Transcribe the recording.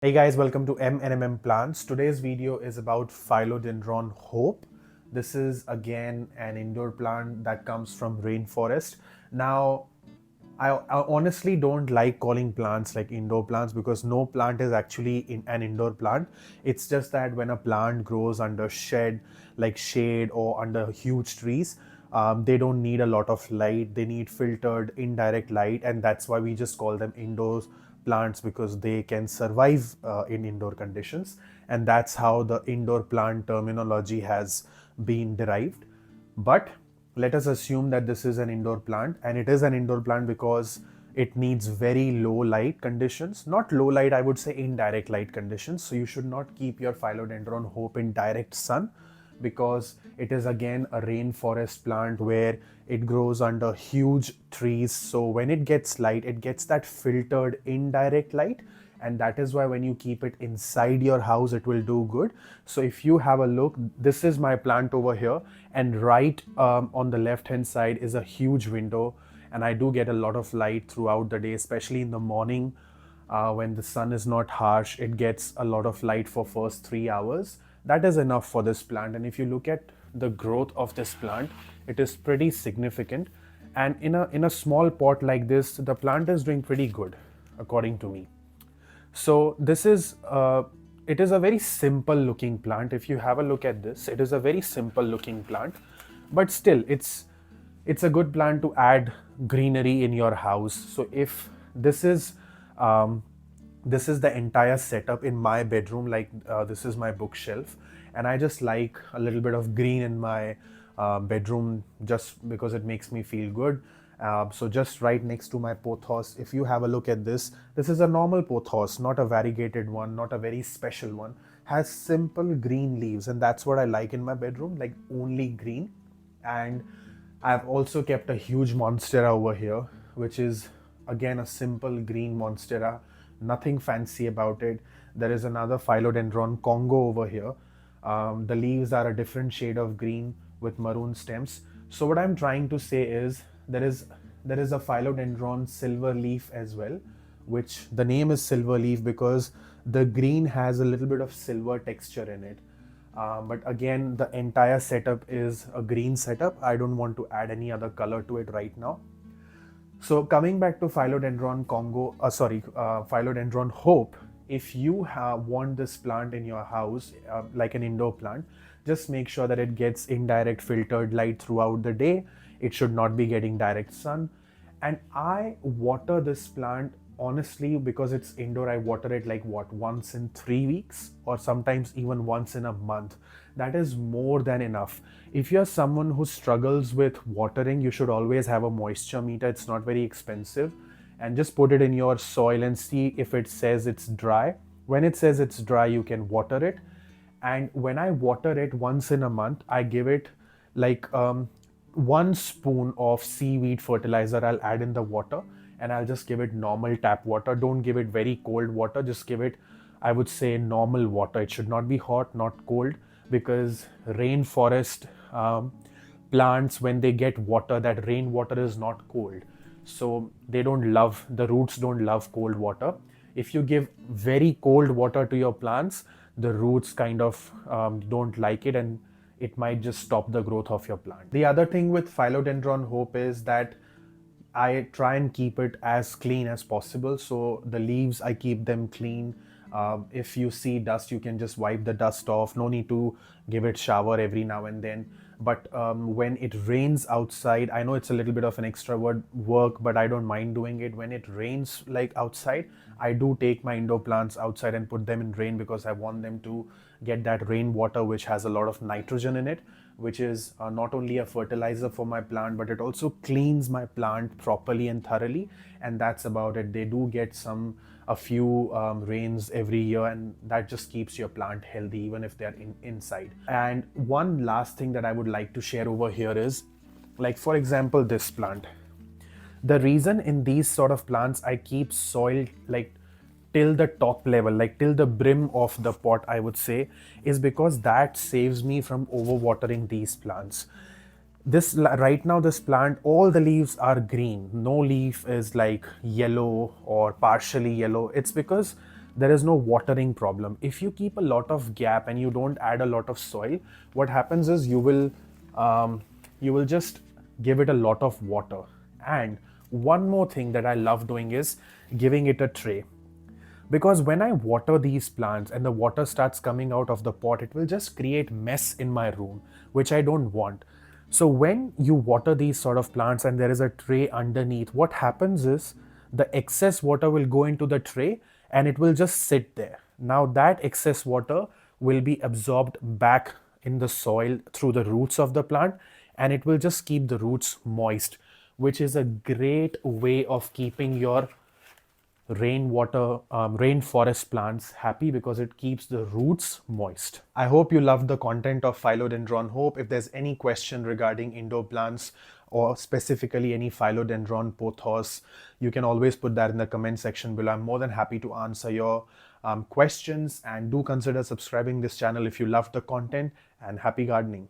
Hey guys, welcome to M&M Plants. Today's video is about Philodendron Hope. This is again an indoor plant that comes from rainforest. Now, I honestly don't like calling plants like indoor plants because no plant is actually in an indoor plant. It's just that when a plant grows under shade or under huge trees, they don't need a lot of light. They need filtered indirect light, and that's why we just call them indoor plants because they can survive in indoor conditions. And that's how the indoor plant terminology has been derived. But let us assume that this is an indoor plant, and it is an indoor plant because it needs very low light conditions. Not low light, I would say indirect light conditions. So you should not keep your Philodendron Hope in direct sun because it is again a rainforest plant where it grows under huge trees. So when it gets light, it gets that filtered indirect light, and that is why when you keep it inside your house it will do good. So if you have a look, this is my plant over here, and right on the left hand side is a huge window, and I do get a lot of light throughout the day, especially in the morning. When the sun is not harsh, it gets a lot of light for first 3 hours. That is enough for this plant. And if you look at the growth of this plant, it is pretty significant. And in a small pot like this, the plant is doing pretty good, according to me. So it is a very simple looking plant. If you have a look at this, it is a very simple looking plant, but still it's a good plant to add greenery in your house. So if um, this is the entire setup in my bedroom, like this is my bookshelf, and I just like a little bit of green in my bedroom just because it makes me feel good. So just right next to my pothos, if you have a look at this, this is a normal pothos, not a variegated one, not a very special one, has simple green leaves, and that's what I like in my bedroom, like only green. And I've also kept a huge monstera over here, which is again a simple green monstera, nothing fancy about it. There is another Philodendron Congo over here. The leaves are a different shade of green with maroon stems. So what I'm trying to say is there is a Philodendron silver leaf as well, which the name is silver leaf because the green has a little bit of silver texture in it. But again, the entire setup is a green setup. I don't want to add any other color to it right now. So coming back to Philodendron Hope, if you want this plant in your house, like an indoor plant, just make sure that it gets indirect filtered light throughout the day. It should not be getting direct sun. And I water this plant honestly because it's indoor. I water it like what, once in 3 weeks or sometimes even once in a month. That is more than enough. If you're someone who struggles with watering, you should always have a moisture meter. It's not very expensive, and just put it in your soil and see if it says it's dry. When it says it's dry, you can water it. And when I water it once in a month, I give it like 1 spoon of seaweed fertilizer. I'll add in the water, and I'll just give it normal tap water. Don't give it very cold water, just give it, I would say, normal water. It should not be hot, not cold, because rainforest plants, when they get water, that rainwater is not cold. So the roots don't love cold water. If you give very cold water to your plants, the roots kind of don't like it, and it might just stop the growth of your plant. The other thing with Philodendron Hope is that I try and keep it as clean as possible. So the leaves, I keep them clean. If you see dust, you can just wipe the dust off. No need to give it shower every now and then. But when it rains outside, I know it's a little bit of an extra work, but I don't mind doing it. When it rains like outside, I do take my indoor plants outside and put them in rain because I want them to get that rainwater, which has a lot of nitrogen in it, which is not only a fertilizer for my plant, but it also cleans my plant properly and thoroughly. And that's about it. They do get a few rains every year, and that just keeps your plant healthy even if they're inside. And one last thing that I would like to share over here is, like, for example, this plant. The reason in these sort of plants I keep soil like till the top level, like till the brim of the pot, I would say, is because that saves me from overwatering these plants. Right now, this plant, all the leaves are green. No leaf is like yellow or partially yellow. It's because there is no watering problem. If you keep a lot of gap and you don't add a lot of soil, what happens is you will just give it a lot of water. And one more thing that I love doing is giving it a tray, because when I water these plants and the water starts coming out of the pot, it will just create mess in my room, which I don't want. So when you water these sort of plants and there is a tray underneath, what happens is the excess water will go into the tray and it will just sit there. Now that excess water will be absorbed back in the soil through the roots of the plant, and it will just keep the roots moist, which is a great way of keeping your rainforest plants happy, because it keeps the roots moist. I hope you loved the content of Philodendron Hope. If there's any question regarding indoor plants or specifically any Philodendron pothos, you can always put that in the comment section below. I'm more than happy to answer your questions, and do consider subscribing this channel if you loved the content, and happy gardening.